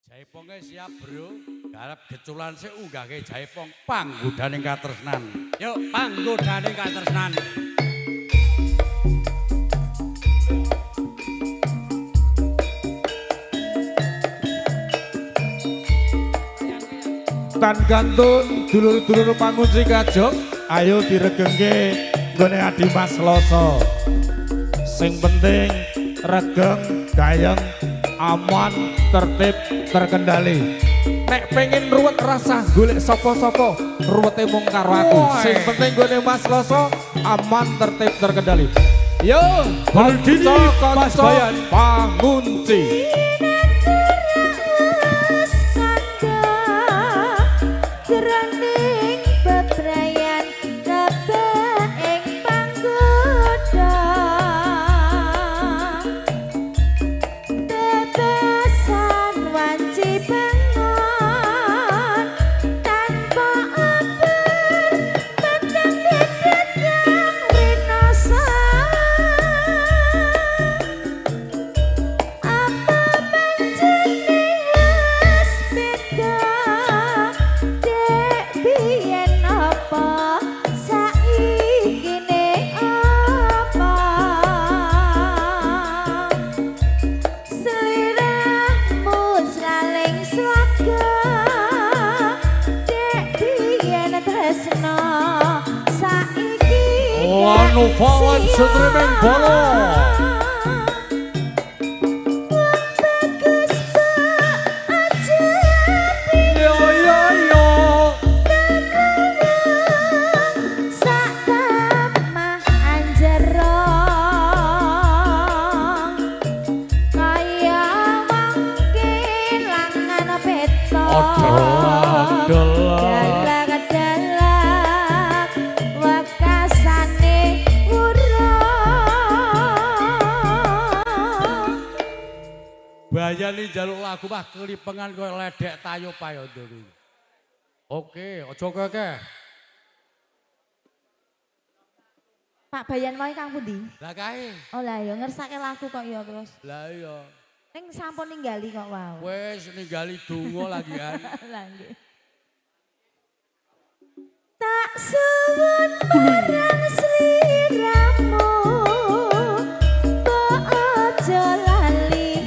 Jaiponge siap, Bro. Garap geculan sik unggahke Jaipong panggodaning katresnan. Yuk, panggodaning katresnan. Tan gantun dulur-dulur pangunci kajok, ayo diregengke nggone Adi Mas Loso. Sing penting regeng, gayeng, aman, tertib, terkendali. Nek pengen ruwet rasa golek sapa-sapa, ruwete mung karo aku. Sing penting nggone Mas Loso aman, tertib, terkendali. Yo, kanca-kanca pangunci. Forward streaming bolo. Yo yo yo. Sakamah anjerong kaya wangkilangan petok. Bayani jaluk lagu mah kelipengan kowe ledek tayo payondo iki. Oke, aja keke. Pak Bayan wae Kang pundi? Lah kae. Oh lah ya ngersake lagu kok ya terus. Lah iya. Ning sampun ninggali kok wau. Wis ninggali donga lagian. Lah nggih. Tak suwun marang sliramu.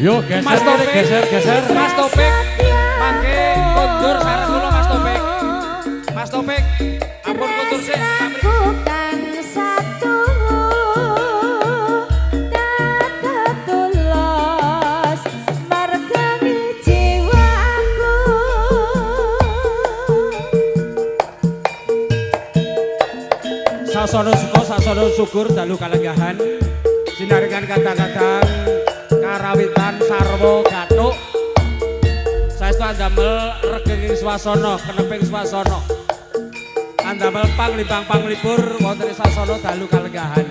Yo geser, Mas Topik, geser. Mas Topik, mangke kondur sareng kula Mas Topik. Mas Topik, ampun kondur sik. Bukan satu tetap tulus mergani jiwaku. Sasono suka, sasono syukur dalu kalenggahan. Sinarengan kata-kata karawitan sarwa gathuk saestu andamel regenging swasana keneping swasana andamel panglipang-panglipur wonten ing sasana dalu kalenggahan.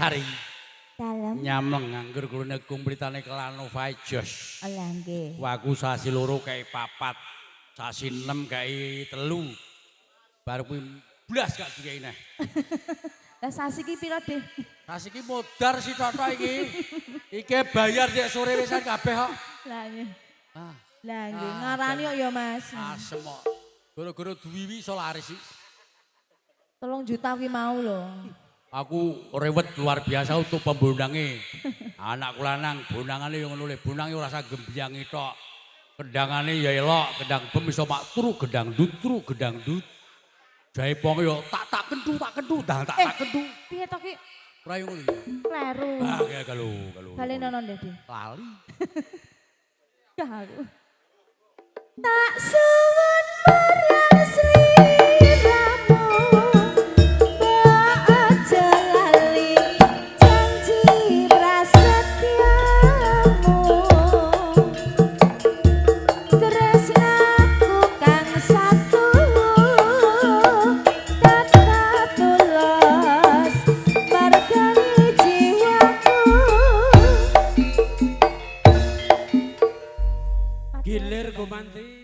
Sari. Dalem. Nyameng nganggur gurune kumplitane Kelanova jos. Lah nggih. Waku sasi loro kae 4, sasi 6 kae 3. Baru kuwi blas gak dikei neh. Lah sasi ki pira, Dik? Sasi iki modar si Toto iki. Iki bayar dek sore wisan kabeh kok. Lah nggih. Ah, Lah nggih, ngarani kok ya, Mas. asem kok. Gara-gara duwi iso laris iki. 3 juta kuwi mau lho. Aku rewet luar biasa untuk pembondange. Anakku lanang bondangane yo ngono le, bondange ora usah gembyangi tok. Kendangane ya elok, kendang bem iso mak turu gendang dut. Jae pong yo tak kentu, tak kentu. Piye to ki? Ora yo ngono. Kleru. Ah, kayak kalau. Bali nono Dik. Lali. Aku. Tak suwun marang sliramu. Mbok aja lali janji prasetyamu. Tresnaku kang satu tetap tulus margani jiwaku. Gilir gumanti.